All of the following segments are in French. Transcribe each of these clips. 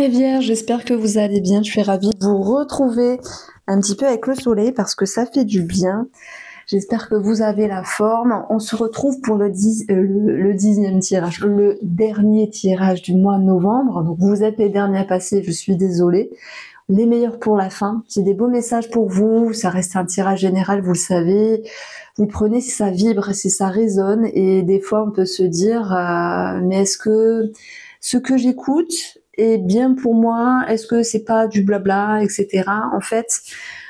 les Vierges, j'espère que vous allez bien. Je suis ravie de vous retrouver un petit peu avec le soleil parce que ça fait du bien. J'espère que vous avez la forme. On se retrouve pour le 10e tirage, le dernier tirage du mois de novembre. Donc vous êtes les derniers à passer, je suis désolée. Les meilleurs pour la fin. J'ai des beaux messages pour vous. Ça reste un tirage général, vous le savez. Vous prenez si ça vibre, si ça résonne. Et des fois, on peut se dire, mais est-ce que ce que j'écoute est bien pour moi? Est-ce que c'est pas du blabla, etc. En fait,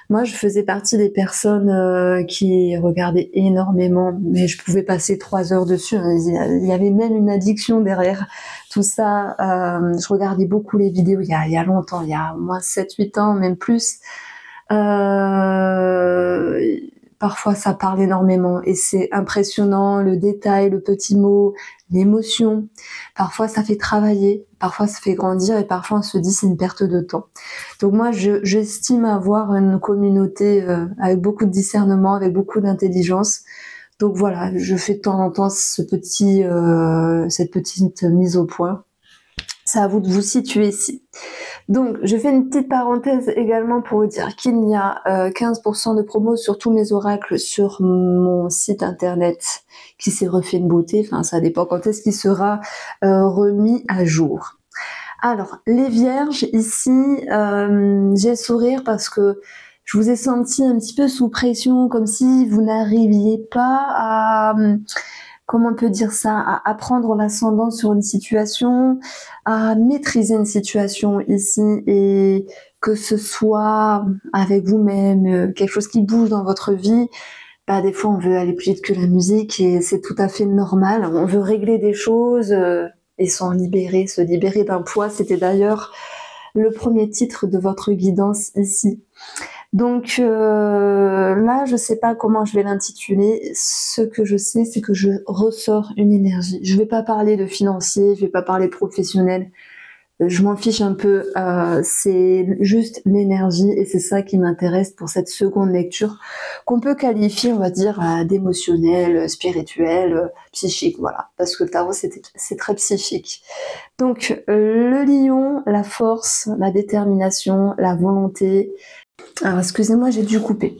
moi, je faisais partie des personnes qui regardaient énormément, mais je pouvais passer 3 heures dessus. Il y avait même une addiction derrière tout ça. Je regardais beaucoup les vidéos il y a longtemps, il y a au moins 7-8 ans, même plus. Parfois, ça parle énormément et c'est impressionnant, le détail, le petit mot, l'émotion. Parfois, ça fait travailler, parfois, ça fait grandir et parfois, on se dit c'est une perte de temps. Donc moi, j'estime avoir une communauté avec beaucoup de discernement, avec beaucoup d'intelligence. Donc voilà, je fais de temps en temps cette petite mise au point. C'est à vous de vous situer ici. Donc, je fais une petite parenthèse également pour vous dire qu'il y a 15% de promo sur tous mes oracles sur mon site internet qui s'est refait une beauté. Enfin, ça dépend quand est-ce qu'il sera remis à jour. Alors, les Vierges, ici, j'ai le sourire parce que je vous ai senti un petit peu sous pression, comme si vous n'arriviez pas à... comment on peut dire ça, à prendre l'ascendant sur une situation, à maîtriser une situation ici, et que ce soit avec vous-même, quelque chose qui bouge dans votre vie, bah, des fois on veut aller plus vite que la musique et c'est tout à fait normal. On veut régler des choses et s'en libérer, se libérer d'un poids. C'était d'ailleurs le premier titre de votre guidance ici. Donc là, je sais pas comment je vais l'intituler. Ce que je sais, c'est que je ressors une énergie. Je vais pas parler de financier, je vais pas parler de professionnel. Je m'en fiche un peu. C'est juste l'énergie et c'est ça qui m'intéresse pour cette seconde lecture qu'on peut qualifier, on va dire, d'émotionnel, spirituel, psychique. Voilà, parce que le tarot c'est très psychique. Donc le lion, la force, la détermination, la volonté. Alors, excusez-moi, j'ai dû couper.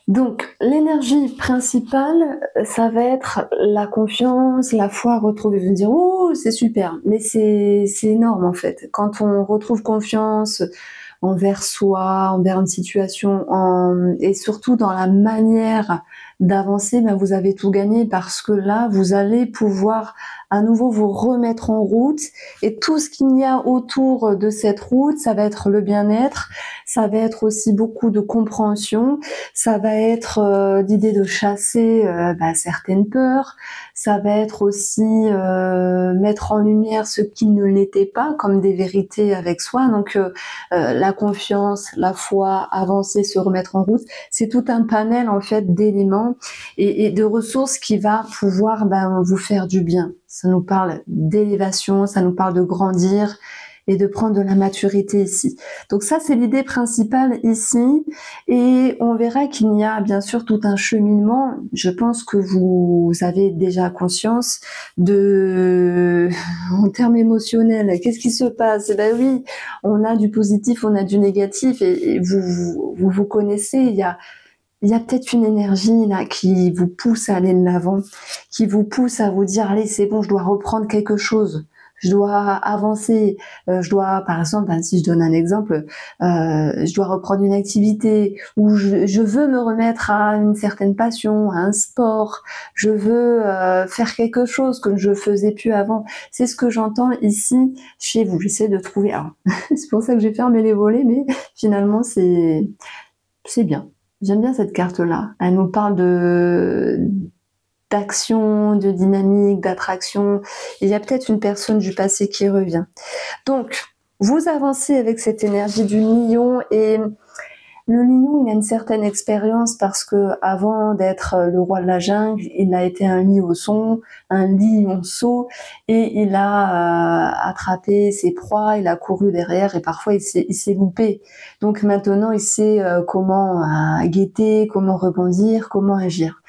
Donc, l'énergie principale, ça va être la confiance, la foi retrouvée. Vous me dire, oh, c'est super. Mais c'est énorme, en fait. Quand on retrouve confiance envers soi, envers une situation, et surtout dans la manière d'avancer, ben vous avez tout gagné parce que là, vous allez pouvoir à nouveau vous remettre en route et tout ce qu'il y a autour de cette route, ça va être le bien-être, ça va être aussi beaucoup de compréhension, ça va être l'idée de chasser certaines peurs, ça va être aussi mettre en lumière ce qui ne l'était pas, comme des vérités avec soi. Donc la confiance, la foi, avancer, se remettre en route, c'est tout un panel en fait d'éléments et de ressources qui va pouvoir vous faire du bien. Ça nous parle d'élévation, ça nous parle de grandir et de prendre de la maturité ici. Donc ça, c'est l'idée principale ici. Et on verra qu'il y a bien sûr tout un cheminement. Je pense que vous avez déjà conscience de, en termes émotionnels, qu'est-ce qui se passe? Eh ben oui, on a du positif, on a du négatif et vous connaissez, il y a peut-être une énergie là qui vous pousse à aller de l'avant, qui vous pousse à vous dire allez c'est bon, je dois reprendre quelque chose, je dois avancer, je dois par exemple, si je donne un exemple, je dois reprendre une activité ou je veux me remettre à une certaine passion, à un sport, je veux faire quelque chose que je faisais plus avant. C'est ce que j'entends ici chez vous. J'essaie de trouver. Alors, c'est pour ça que j'ai fermé les volets, mais finalement c'est bien. J'aime bien cette carte-là. Elle nous parle d'action, de dynamique, d'attraction. Il y a peut-être une personne du passé qui revient. Donc, vous avancez avec cette énergie du lion et le lion, il a une certaine expérience parce que avant d'être le roi de la jungle, il a été un lionceau, et il a attrapé ses proies, il a couru derrière et parfois il s'est loupé. Donc maintenant, il sait comment guetter, comment rebondir, comment agir.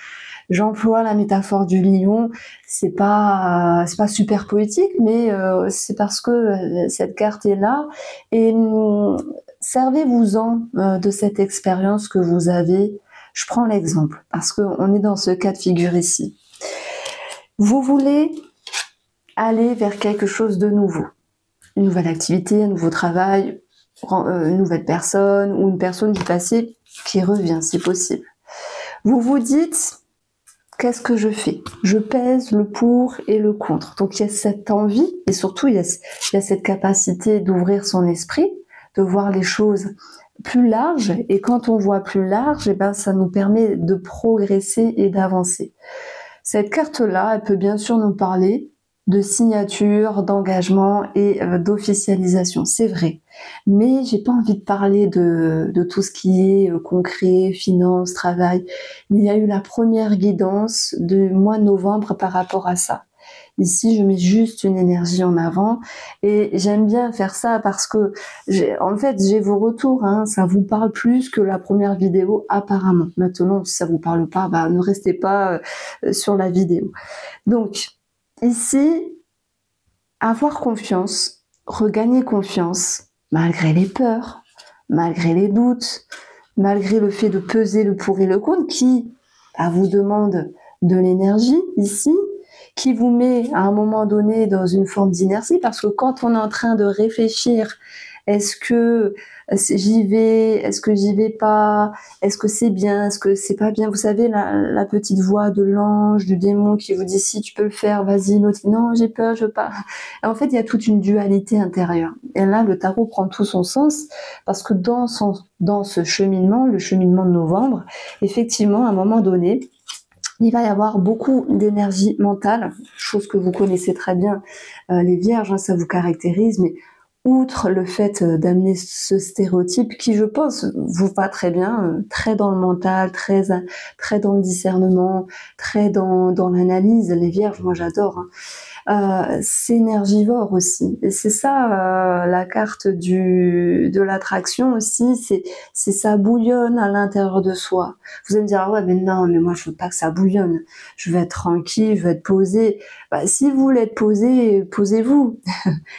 J'emploie la métaphore du lion, c'est pas super poétique, mais c'est parce que cette carte est là. Et servez-vous-en de cette expérience que vous avez. Je prends l'exemple, parce qu'on est dans ce cas de figure ici. Vous voulez aller vers quelque chose de nouveau. Une nouvelle activité, un nouveau travail, une nouvelle personne ou une personne du passé qui revient si possible. Vous vous dites, qu'est-ce que je fais? Je pèse le pour et le contre. Donc il y a cette envie et surtout il y a cette capacité d'ouvrir son esprit, de voir les choses plus larges. Et quand on voit plus large, eh ben, ça nous permet de progresser et d'avancer. Cette carte-là, elle peut bien sûr nous parler de signature, d'engagement et d'officialisation, c'est vrai. Mais j'ai pas envie de parler de tout ce qui est concret, finance, travail. Il y a eu la première guidance du mois de novembre par rapport à ça. Ici, je mets juste une énergie en avant et j'aime bien faire ça parce que en fait, j'ai vos retours, hein, ça vous parle plus que la première vidéo apparemment. Maintenant, si ça vous parle pas, bah, ne restez pas sur la vidéo. Donc, ici, avoir confiance, regagner confiance, malgré les peurs, malgré les doutes, malgré le fait de peser le pour et le contre, qui vous demande de l'énergie ici, qui vous met à un moment donné dans une forme d'inertie, parce que quand on est en train de réfléchir, est-ce que j'y vais, est-ce que j'y vais pas, est-ce que c'est bien, est-ce que c'est pas bien, vous savez, la petite voix de l'ange, du démon qui vous dit si tu peux le faire, vas-y, l'autre, non, j'ai peur, je veux pas. Et en fait, il y a toute une dualité intérieure. Et là, le tarot prend tout son sens, parce que dans ce cheminement, le cheminement de novembre, effectivement, à un moment donné, il va y avoir beaucoup d'énergie mentale, chose que vous connaissez très bien, les vierges, hein, ça vous caractérise, mais outre le fait d'amener ce stéréotype qui, je pense, vous va très bien, très dans le mental, très dans le discernement, très dans l'analyse, les vierges, moi j'adore, hein. C'est énergivore aussi. Et c'est ça la carte de l'attraction aussi, c'est ça bouillonne à l'intérieur de soi. Vous allez me dire, ah ouais, mais non, mais moi je veux pas que ça bouillonne. Je veux être tranquille, je veux être posée. Bah, si vous voulez être posée, posez-vous.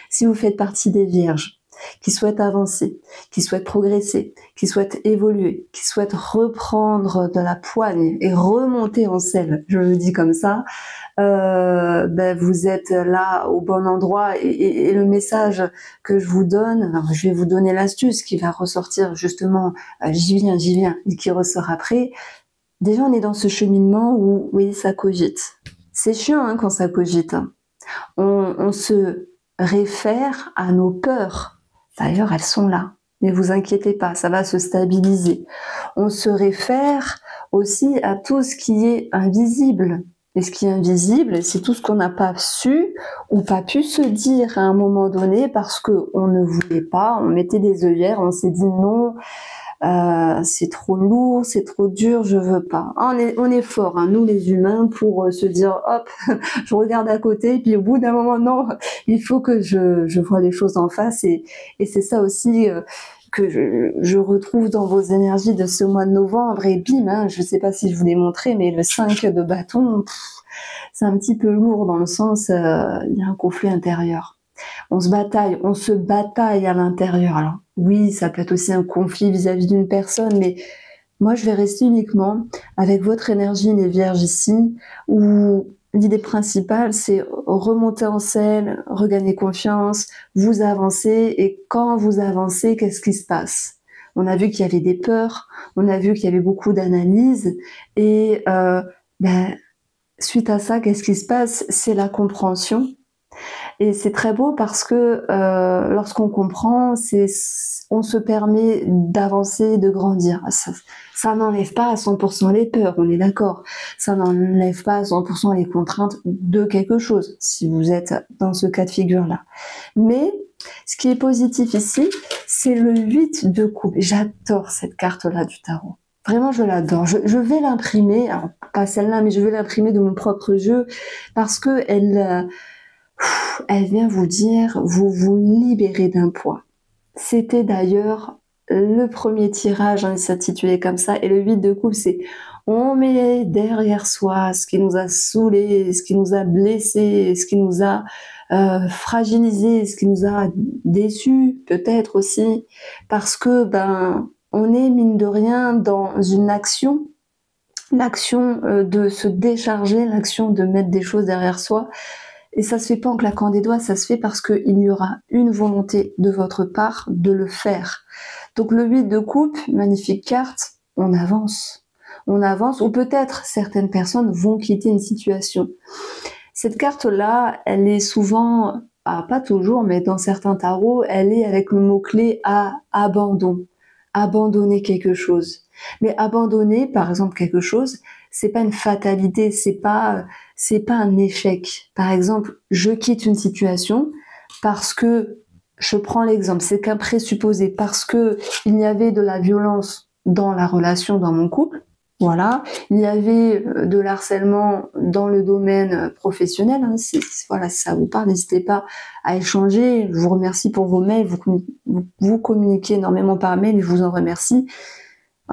Si vous faites partie des vierges qui souhaitent avancer, qui souhaitent progresser, qui souhaitent évoluer, qui souhaitent reprendre de la poigne et remonter en selle, je le dis comme ça, ben vous êtes là au bon endroit et le message que je vous donne, alors je vais vous donner l'astuce qui va ressortir justement, j'y viens, et qui ressort après. Déjà on est dans ce cheminement où oui ça cogite. C'est chiant hein, quand ça cogite. Hein. On se réfère à nos peurs. D'ailleurs, elles sont là. Ne vous inquiétez pas, ça va se stabiliser. On se réfère aussi à tout ce qui est invisible. Et ce qui est invisible, c'est tout ce qu'on n'a pas su ou pas pu se dire à un moment donné parce qu'on ne voulait pas, on mettait des œillères, on s'est dit non, c'est trop lourd, c'est trop dur, je veux pas. On est fort, hein, nous les humains, pour se dire hop, je regarde à côté, puis au bout d'un moment, non, il faut que je vois les choses en face, et c'est ça aussi que je retrouve dans vos énergies de ce mois de novembre, et bim, hein, je sais pas si je vous l'ai montré, mais le 5 de bâton, c'est un petit peu lourd dans le sens, il y a un conflit intérieur. On se bataille à l'intérieur. Alors oui, ça peut être aussi un conflit vis-à-vis d'une personne, mais moi je vais rester uniquement avec votre énergie, les vierges ici, où l'idée principale c'est remonter en selle, regagner confiance, vous avancez, et quand vous avancez, qu'est-ce qui se passe? On a vu qu'il y avait des peurs, on a vu qu'il y avait beaucoup d'analyses, et suite à ça, qu'est-ce qui se passe? C'est la compréhension. Et c'est très beau parce que lorsqu'on comprend, on se permet d'avancer, de grandir. Ça n'enlève pas à 100% les peurs, on est d'accord. Ça n'enlève pas à 100% les contraintes de quelque chose, si vous êtes dans ce cas de figure-là. Mais ce qui est positif ici, c'est le 8 de coupe. J'adore cette carte-là du tarot. Vraiment, je l'adore. Je vais l'imprimer, alors pas celle-là, mais je vais l'imprimer de mon propre jeu parce que elle vient vous dire, vous vous libérez d'un poids. C'était d'ailleurs le premier tirage, hein, s'intitulait comme ça, et le 8 de coupe, c'est On met derrière soi ce qui nous a saoulés, ce qui nous a blessés, ce qui nous a fragilisés, ce qui nous a déçus peut-être aussi, parce que on est mine de rien dans une action, l'action de se décharger, l'action de mettre des choses derrière soi. Et ça se fait pas en claquant des doigts, ça se fait parce qu'il y aura une volonté de votre part de le faire. Donc le 8 de coupe, magnifique carte, on avance. On avance, ou peut-être certaines personnes vont quitter une situation. Cette carte-là, elle est souvent, pas toujours, mais dans certains tarots, elle est avec le mot-clé à abandon. Abandonner quelque chose. Mais abandonner, par exemple, quelque chose, c'est pas une fatalité, c'est pas un échec. Par exemple, je quitte une situation parce que, je prends l'exemple, c'est qu'un présupposé, parce que il y avait de la violence dans la relation, dans mon couple, voilà, il y avait de l'harcèlement dans le domaine professionnel, hein, voilà, si ça vous parle, n'hésitez pas à échanger. Je vous remercie pour vos mails, vous communiquez énormément par mail et je vous en remercie.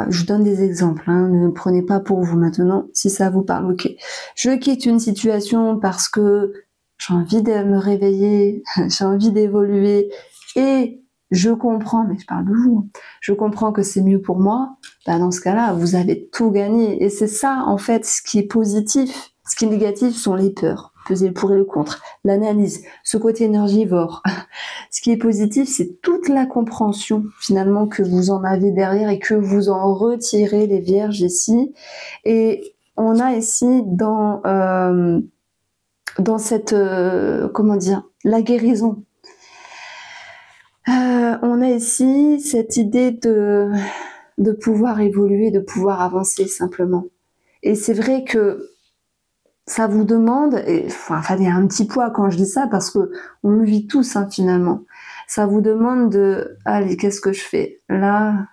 Je donne des exemples, hein, ne prenez pas pour vous maintenant, si ça vous parle, ok. Je quitte une situation parce que j'ai envie de me réveiller, j'ai envie d'évoluer et je comprends, mais je parle de vous, je comprends que c'est mieux pour moi, dans ce cas-là, vous avez tout gagné. Et c'est ça, en fait, ce qui est positif. Ce qui est négatif sont les peurs, peser le pour et le contre, l'analyse, ce côté énergivore. Ce qui est positif, c'est toute la compréhension, finalement, que vous en avez derrière et que vous en retirez, les vierges, ici. Et on a ici, dans cette, comment dire, la guérison. On a ici cette idée de pouvoir évoluer, de pouvoir avancer simplement. Et c'est vrai que ça vous demande, il y a un petit poids quand je dis ça parce que on le vit tous, hein, finalement. Ça vous demande de, allez, qu'est-ce que je fais? Là,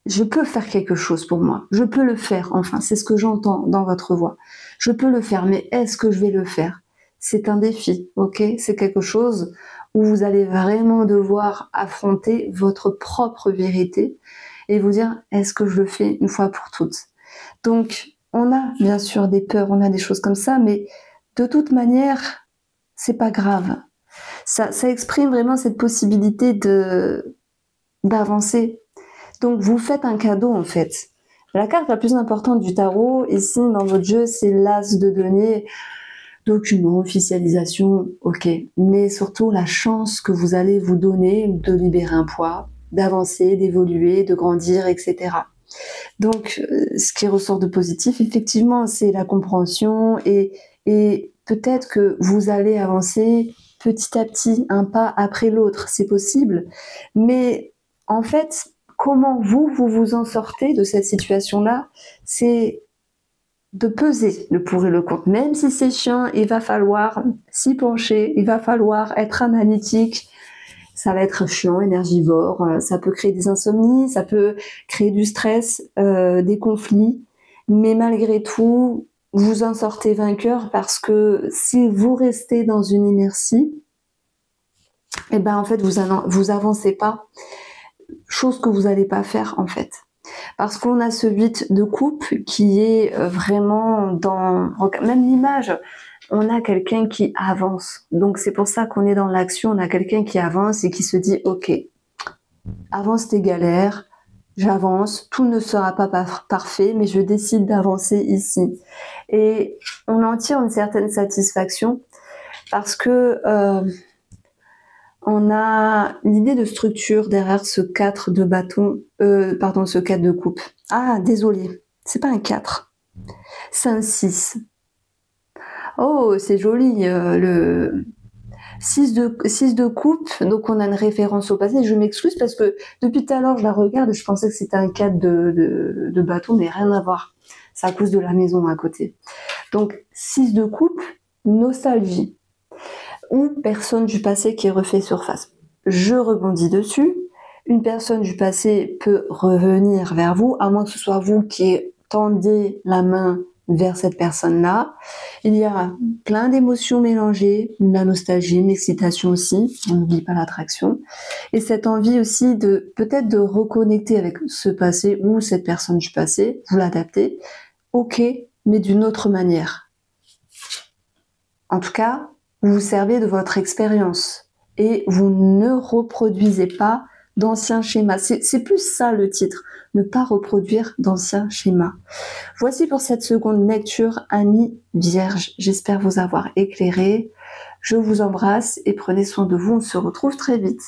je peux faire quelque chose pour moi. Je peux le faire, enfin, c'est ce que j'entends dans votre voix. Je peux le faire, mais est-ce que je vais le faire? C'est un défi, ok? C'est quelque chose où vous allez vraiment devoir affronter votre propre vérité et vous dire, est-ce que je le fais une fois pour toutes? Donc, on a bien sûr des peurs, on a des choses comme ça, mais de toute manière, c'est pas grave. Ça exprime vraiment cette possibilité d'avancer. Donc, vous faites un cadeau, en fait. La carte la plus importante du tarot, ici, dans votre jeu, c'est l'as de denier. Document, officialisation, ok. Mais surtout, la chance que vous allez vous donner de libérer un poids, d'avancer, d'évoluer, de grandir, etc. Donc, ce qui ressort de positif, effectivement, c'est la compréhension et peut-être que vous allez avancer petit à petit, un pas après l'autre, c'est possible. Mais en fait, comment vous en sortez de cette situation-là, c'est de peser le pour et le contre. Même si c'est chiant, il va falloir s'y pencher, il va falloir être analytique. Ça va être chiant, énergivore, ça peut créer des insomnies, ça peut créer du stress, des conflits. Mais malgré tout, vous en sortez vainqueur parce que si vous restez dans une inertie, en fait, vous avancez pas. Chose que vous n'allez pas faire, en fait. Parce qu'on a ce 8 de coupe qui est vraiment dans... Même l'image, on a quelqu'un qui avance. Donc c'est pour ça qu'on est dans l'action, on a quelqu'un qui avance et qui se dit « Ok, avance tes galères, j'avance, tout ne sera pas parfait, mais je décide d'avancer ici. » Et on en tire une certaine satisfaction parce que... on a une idée de structure derrière ce 4 de bâton, ce 4 de coupe. Ah, désolé, c'est pas un 4, c'est un 6. Oh, c'est joli, le 6 de coupe, donc on a une référence au passé. Je m'excuse parce que depuis tout à l'heure, je la regarde et je pensais que c'était un 4 de bâton, mais rien à voir. C'est à cause de la maison à côté. Donc, 6 de coupe, nostalgie. Ou personne du passé qui refait surface. Je rebondis dessus. Une personne du passé peut revenir vers vous, à moins que ce soit vous qui tendez la main vers cette personne-là. Il y a plein d'émotions mélangées, la nostalgie, l'excitation aussi, on n'oublie pas l'attraction, et cette envie aussi de peut-être de reconnecter avec ce passé ou cette personne du passé, vous l'adaptez, ok, mais d'une autre manière. En tout cas, vous vous servez de votre expérience et vous ne reproduisez pas d'anciens schémas. C'est plus ça le titre, ne pas reproduire d'anciens schémas. Voici pour cette seconde lecture, amis vierges. J'espère vous avoir éclairé. Je vous embrasse et prenez soin de vous. On se retrouve très vite.